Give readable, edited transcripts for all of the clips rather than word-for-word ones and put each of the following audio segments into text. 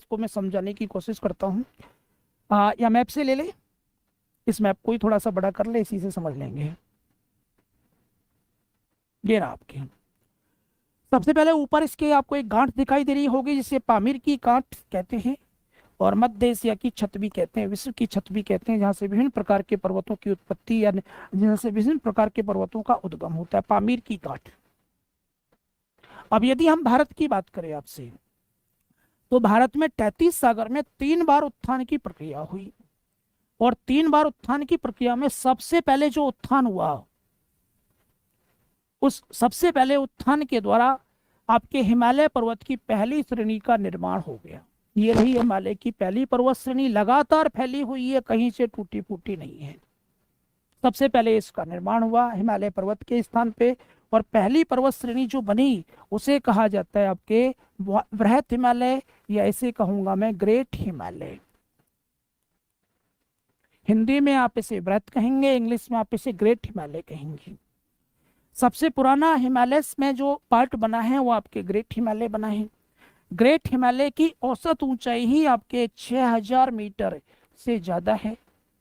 इसको मैं समझाने की कोशिश करता हूँ। या मैप से ले ले, इस मैप को ही थोड़ा सा बड़ा कर ले, इसी से समझ लेंगे। ये रहा आपके, सबसे पहले ऊपर इसके आपको एक गांठ दिखाई दे रही होगी जिसे पामीर की गांठ कहते हैं, और मध्य एशिया की छत भी कहते हैं, विश्व की छत भी कहते हैं, जहाँ से विभिन्न प्रकार के पर्वतों की उत्पत्ति या जहाँ से विभिन्न प्रकार के पर्वतों का उद्गम होता है, पामीर की गांठ। अब यदि हम भारत की बात करें आपसे, तो भारत में 33 सागर में 3 बार उत्थान की प्रक्रिया हुई, और 3 बार उत्थान की प्रक्रिया में सबसे पहले जो उत्थान हुआ, उस सबसे पहले उत्थान के द्वारा आपके हिमालय पर्वत की पहली श्रेणी का निर्माण हो गया। ये रही हिमालय की पहली पर्वत श्रेणी, लगातार फैली हुई है, कहीं से टूटी फूटी नहीं है। सबसे पहले इसका निर्माण हुआ हिमालय पर्वत के स्थान पे, और पहली पर्वत श्रेणी जो बनी उसे कहा जाता है आपके बृहत हिमालय, या ऐसे कहूंगा मैं ग्रेट हिमालय। हिंदी में आप इसे बृहत कहेंगे, इंग्लिश में आप इसे ग्रेट हिमालय कहेंगे। सबसे पुराना हिमालय में जो पार्ट बना है वो आपके ग्रेट हिमालय बना है। ग्रेट हिमालय की औसत ऊंचाई ही आपके 6000 मीटर से ज्यादा है।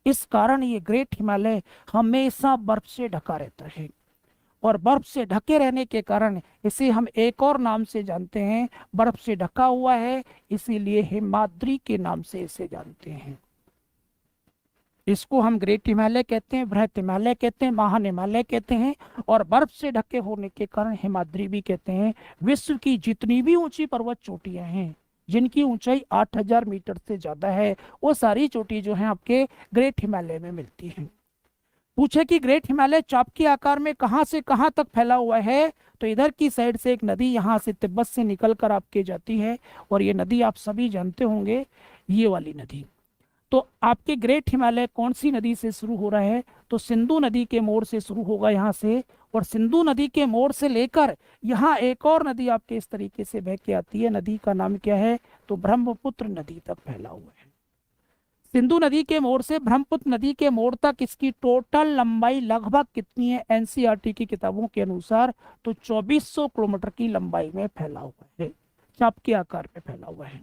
इस कारण ये ग्रेट हिमालय हमेशा बर्फ से ढका रहता है, और बर्फ से ढके रहने के कारण इसे हम एक और नाम से जानते हैं, बर्फ से ढका हुआ है इसीलिए हिमाद्री के नाम से इसे जानते हैं। इसको हम ग्रेट हिमालय कहते हैं, बृहत हिमालय कहते हैं, महान हिमालय कहते हैं, और बर्फ से ढके होने के कारण हिमाद्री भी कहते हैं। विश्व की जितनी भी ऊंची पर्वत चोटियां हैं जिनकी ऊंचाई 8000 मीटर से ज्यादा है, वो सारी चोटी जो है आपके ग्रेट हिमालय में मिलती हैं। पूछे कि ग्रेट हिमालय चाप के आकार में कहाँ से कहाँ तक फैला हुआ है, तो इधर की साइड से एक नदी यहाँ से तिब्बत से निकल कर आपके जाती है, और ये नदी आप सभी जानते होंगे, ये वाली नदी। तो आपके ग्रेट हिमालय कौन सी नदी से शुरू हो रहा है, तो सिंधु नदी के मोड़ से शुरू होगा यहाँ से, और सिंधु नदी के मोड़ से लेकर यहाँ एक और नदी आपके इस तरीके से बह के आती है। नदी का नाम क्या है, तो ब्रह्मपुत्र नदी तक फैला हुआ है। सिंधु नदी के मोड़ से ब्रह्मपुत्र नदी के मोड़ तक इसकी टोटल लंबाई लगभग कितनी है, एनसीईआरटी की किताबों के अनुसार, तो 2400 किलोमीटर की लंबाई में फैला हुआ है, चाप के आकार में फैला हुआ है।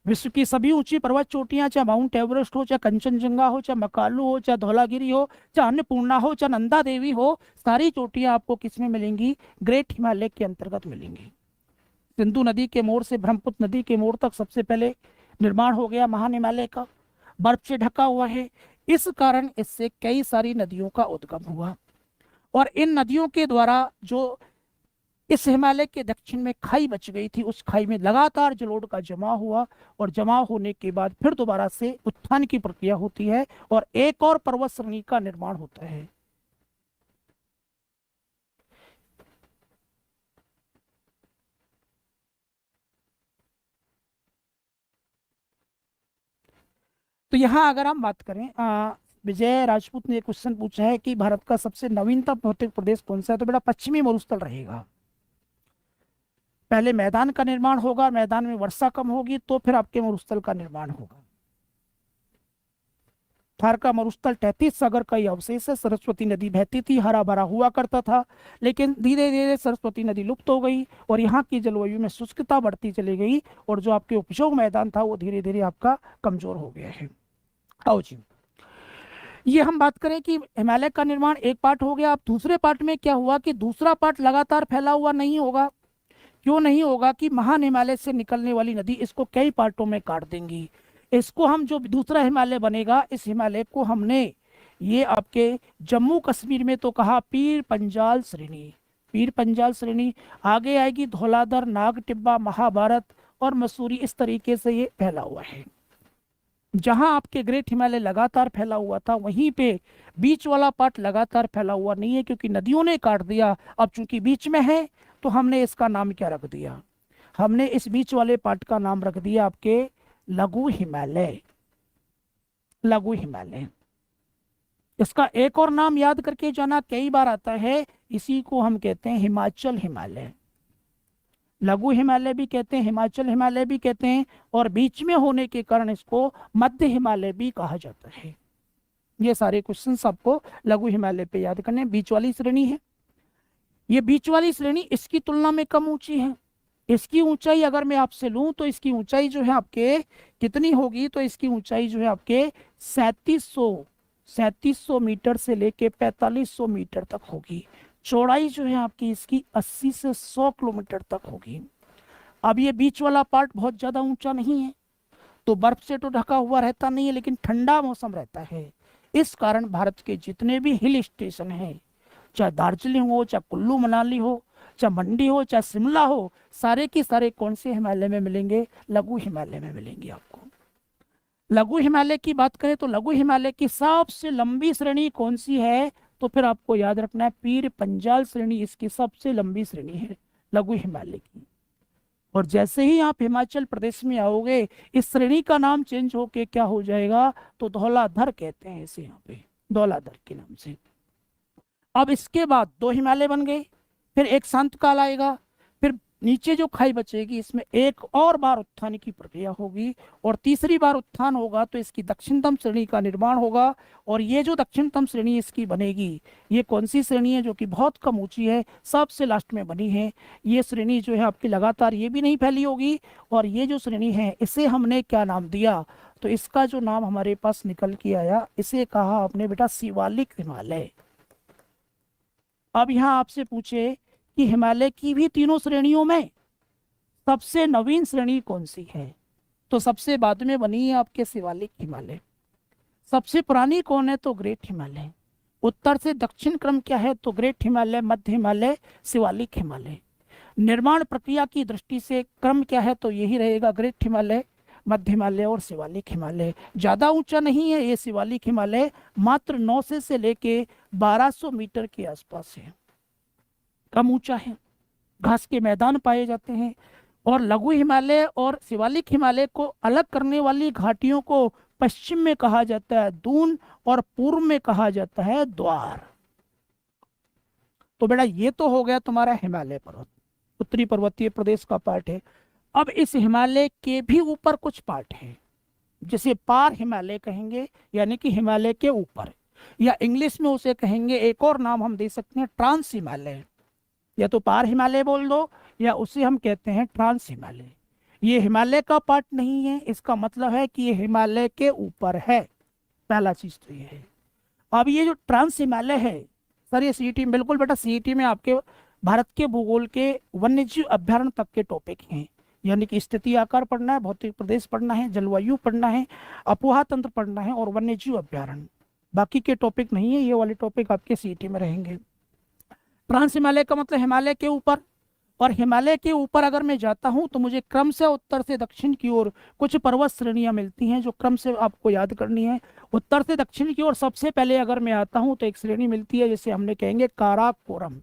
विश्व की सभी ऊंची पर्वत चोटियां, चाहे माउंट एवरेस्ट हो, चाहे कंचनजंगा हो, चाहे मकालू हो, चाहे धौलागिरी हो, चाहे अन्नपूर्णा हो, चाहे नंदा देवी हो, सारी चोटियां आपको किसमें मिलेंगी, ग्रेट हिमालय के अंतर्गत मिलेंगी। सिंधु नदी के मोड़ से ब्रह्मपुत्र नदी के मोड़ तक सबसे पहले निर्माण हो गया महान हिमालय का, बर्फ से ढका हुआ है, इस कारण इससे कई सारी नदियों का उद्गम हुआ, और इन नदियों के द्वारा जो इस हिमालय के दक्षिण में खाई बच गई थी, उस खाई में लगातार जलोढ़ का जमा हुआ, और जमा होने के बाद फिर दोबारा से उत्थान की प्रक्रिया होती है, और एक और पर्वत श्रेणी का निर्माण होता है। तो यहाँ अगर हम बात करें, विजय राजपूत ने क्वेश्चन पूछा है कि भारत का सबसे नवीनतम भौतिक प्रदेश कौन सा है, तो बेटा पश्चिमी मरुस्थल रहेगा। पहले मैदान का निर्माण होगा, मैदान में वर्षा कम होगी तो फिर आपके मरुस्थल का निर्माण होगा। थार का मरुस्थल 33 सागर का ही अवशेष है। सरस्वती नदी बहती थी, हरा भरा हुआ करता था, लेकिन धीरे धीरे सरस्वती नदी लुप्त हो गई, और यहाँ की जलवायु में शुष्कता बढ़ती चली गई, और जो आपके उपजाऊ मैदान था वो धीरे धीरे आपका कमजोर हो गया है। आओ जी, ये हम बात करें कि हिमालय का निर्माण एक पार्ट हो गया। अब दूसरे पार्ट में क्या हुआ कि दूसरा पार्ट लगातार फैला हुआ नहीं होगा। क्यों नहीं होगा कि महान हिमालय से निकलने वाली नदी इसको कई पार्टों में काट देंगी। इसको हम जो दूसरा हिमालय बनेगा, इस हिमालय को हमने ये आपके जम्मू कश्मीर में तो कहा पीर पंजाल श्रेणी, पीर पंजाल श्रेणी, आगे आएगी धौलाधर, नाग टिब्बा, महाभारत और मसूरी, इस तरीके से ये फैला हुआ है। जहां आपके ग्रेट हिमालय लगातार फैला हुआ था, वहीं पे बीच वाला पार्ट लगातार फैला हुआ नहीं है, क्योंकि नदियों ने काट दिया। अब चूंकि बीच में है तो हमने इसका नाम क्या रख दिया, हमने इस बीच वाले पार्ट का नाम रख दिया आपके लघु हिमालय, लघु हिमालय। इसका एक और नाम याद करके जाना, कई बार आता है, इसी को हम कहते हैं हिमाचल हिमालय। लघु हिमालय भी कहते हैं, हिमाचल हिमालय भी कहते हैं, और बीच में होने के कारण इसको मध्य हिमालय भी कहा जाता है। ये सारे क्वेश्चन आपको लघु हिमालय पे याद करने। बीच वाली श्रेणी है, ये बीच वाली श्रेणी इसकी तुलना में कम ऊंची है, इसकी ऊंचाई अगर मैं आपसे लूं तो इसकी ऊंचाई जो है आपके कितनी होगी, तो इसकी ऊंचाई जो है आपके 3700 मीटर से लेके 4500 मीटर तक होगी। चौड़ाई जो है आपकी इसकी 80 से 100 किलोमीटर तक होगी। अब ये बीच वाला पार्ट बहुत ज्यादा ऊंचा नहीं है, तो बर्फ से तो ढका हुआ रहता नहीं है, लेकिन ठंडा मौसम रहता है। इस कारण भारत के जितने भी हिल स्टेशन हैं, चाहे दार्जिलिंग हो, चाहे कुल्लू मनाली हो, चाहे मंडी हो, चाहे शिमला हो, सारे के सारे कौन से हिमालय में मिलेंगे? लघु हिमालय में मिलेंगे आपको। लघु हिमालय की बात करें तो लघु हिमालय की सबसे लंबी श्रेणी कौन सी है? तो फिर आपको याद रखना है पीर पंजाल श्रेणी इसकी सबसे लंबी श्रेणी है लघु हिमालय की। और जैसे ही आप हिमाचल प्रदेश में आओगे, इस श्रेणी का नाम चेंज होके क्या हो जाएगा? तो धौलाधर कहते हैं इसे यहाँ पे, धौलाधर के नाम से। अब इसके बाद दो हिमालय बन गए, फिर एक शांत काल आएगा, फिर नीचे जो खाई बचेगी इसमें एक और बार उत्थान की प्रक्रिया होगी, और तीसरी बार उत्थान होगा तो इसकी दक्षिणतम श्रेणी का निर्माण होगा। और ये जो दक्षिणतम श्रेणी इसकी बनेगी, ये कौन सी श्रेणी है? जो कि बहुत कम ऊंची है, सबसे लास्ट में बनी है। ये श्रेणी जो है आपकी लगातार ये भी नहीं फैली होगी, और ये जो श्रेणी है इसे हमने क्या नाम दिया? तो इसका जो नाम हमारे पास निकल के आया, इसे कहा आपने बेटा शिवालिक हिमालय। अब यहाँ आपसे पूछे कि हिमालय की भी तीनों श्रेणियों में सबसे नवीन श्रेणी कौन सी है? तो सबसे बाद में बनी है आपके शिवालिक हिमालय। सबसे पुरानी कौन है? तो ग्रेट हिमालय। उत्तर से दक्षिण क्रम क्या है? तो ग्रेट हिमालय, मध्य हिमालय, शिवालिक हिमालय। निर्माण प्रक्रिया की दृष्टि से क्रम क्या है? तो यही रहेगा, ग्रेट हिमालय, मध्य हिमालय और शिवालिक हिमालय। ज्यादा ऊंचा नहीं है ये शिवालिक हिमालय, मात्र 900 से लेके 1200 मीटर के आसपास है, कम ऊंचा है। घास के मैदान पाए जाते हैं। और लघु हिमालय और शिवालिक हिमालय को अलग करने वाली घाटियों को पश्चिम में कहा जाता है दून, और पूर्व में कहा जाता है द्वार। तो बेटा ये तो हो गया तुम्हारा हिमालय पर्वत, उत्तरी पर्वतीय प्रदेश का पार्ट है। अब इस हिमालय के भी ऊपर कुछ पार्ट है, जिसे पार हिमालय कहेंगे, यानी कि हिमालय के ऊपर, या इंग्लिश में उसे कहेंगे, एक और नाम हम दे सकते हैं ट्रांस हिमालय। या तो पार हिमालय बोल दो, या उसे हम कहते हैं ट्रांस हिमालय। ये हिमालय का पार्ट नहीं है, इसका मतलब है कि ये हिमालय के ऊपर है। पहला चीज तो ये है। अब ये जो ट्रांस हिमालय है सर, ये सीईटी में, बिल्कुल बेटा सीईटी में आपके भारत के भूगोल के वन्यजीव अभ्यारण्य तक के टॉपिक हैं। यानी कि स्थिति आकार पढ़ना है, भौतिक प्रदेश पढ़ना है, जलवायु पढ़ना है, अपोहा तंत्र पढ़ना है, और वन्यजीव अभ्यारण्य। बाकी के टॉपिक नहीं है, ये वाले टॉपिक आपके सीईटी में रहेंगे। ट्रांस हिमालय का मतलब हिमालय के ऊपर। और हिमालय के ऊपर अगर मैं जाता हूं तो मुझे क्रम से उत्तर से दक्षिण की ओर कुछ पर्वत श्रेणियां मिलती हैं, जो क्रम से आपको याद करनी है। उत्तर से दक्षिण की ओर सबसे पहले अगर मैं आता हूं तो एक श्रेणी मिलती है जिसे हमने कहेंगे काराकोरम।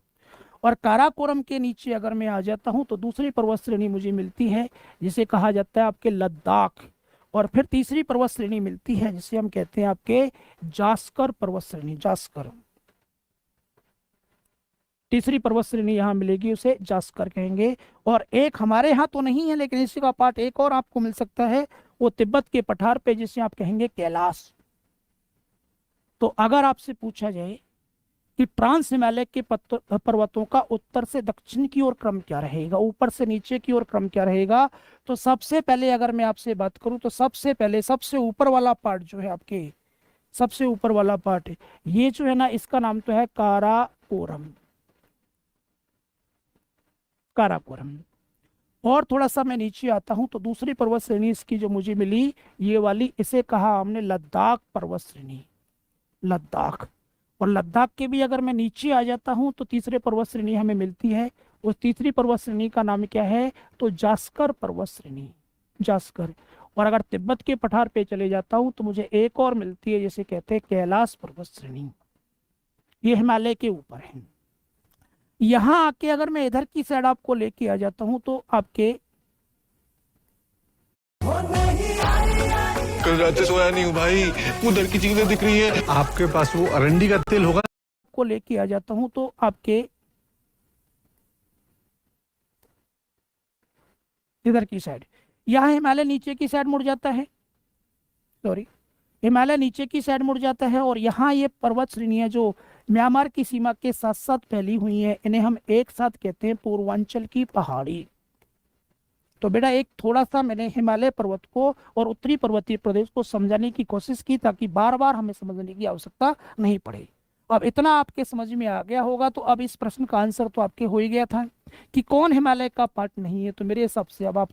और काराकोरम के नीचे अगर मैं आ जाता हूं तो दूसरी पर्वत श्रेणी मुझे मिलती है जिसे कहा जाता है आपके लद्दाख। और फिर तीसरी पर्वत श्रेणी मिलती है जिसे हम कहते हैं आपके जास्कर पर्वत श्रेणी, जास्कर। तीसरी पर्वत श्रेणी यहाँ मिलेगी, उसे जास्कर कहेंगे। और एक हमारे यहाँ तो नहीं है, लेकिन इसी का पार्ट एक और आपको मिल सकता है, वो तिब्बत के पठार पे, जिसे आप कहेंगे कैलाश। तो अगर आपसे पूछा जाए कि ट्रांस हिमालय के पर्वतों का उत्तर से दक्षिण की ओर क्रम क्या रहेगा, ऊपर से नीचे की ओर क्रम क्या रहेगा, तो सबसे पहले अगर मैं आपसे बात करूं तो सबसे पहले सबसे ऊपर वाला पार्ट जो है आपके, सबसे ऊपर वाला पार्ट, ये जो है ना, इसका नाम तो है काराकोरम, काराकोरम। और थोड़ा सा मैं नीचे आता हूं तो दूसरी पर्वत श्रेणी इसकी जो मुझे मिली, ये वाली, इसे कहा हमने लद्दाख पर्वत श्रेणी, लद्दाख। और लद्दाख के भी अगर मैं नीचे आ जाता हूं तो तीसरे पर्वत श्रेणी हमें मिलती है। उस तीसरी पर्वत श्रेणी का नाम क्या है? तो जास्कर पर्वत श्रेणी, जास्कर। और अगर तिब्बत के पठार पे चले जाता हूं तो मुझे एक और मिलती है जिसे कहते हैं कैलाश पर्वत श्रेणी। ये हिमालय के ऊपर है। यहां आके अगर मैं इधर की साइड आपको लेके आ जाता हूं तो आपके, कल रात से सोया नहीं हूँ भाई, उधर की चीजें दिख रही है। आपके पास वो अरंडी का तेल होगा? को लेके आ जाता हूं तो आपके इधर की साइड, यहाँ हिमालय नीचे की साइड मुड़ जाता है, सॉरी, हिमालय नीचे की साइड मुड़ जाता है। और यहाँ ये पर्वत श्रेणियां जो म्यांमार की सीमा के साथ साथ फैली हुई हैं, इन्हें हम एक साथ कहते हैं पूर्वांचल की पहाड़ी। तो बेटा एक थोड़ा सा मैंने हिमालय पर्वत को और उत्तरी पर्वतीय प्रदेश को समझाने की कोशिश की ताकि बार बार हमें समझने की आवश्यकता नहीं पड़े। अब इतना आपके समझ में आ गया होगा। तो अब इस प्रश्न का आंसर तो आपके हो ही गया था कि कौन हिमालय का पार्ट नहीं है। तो मेरे हिसाब से अब आप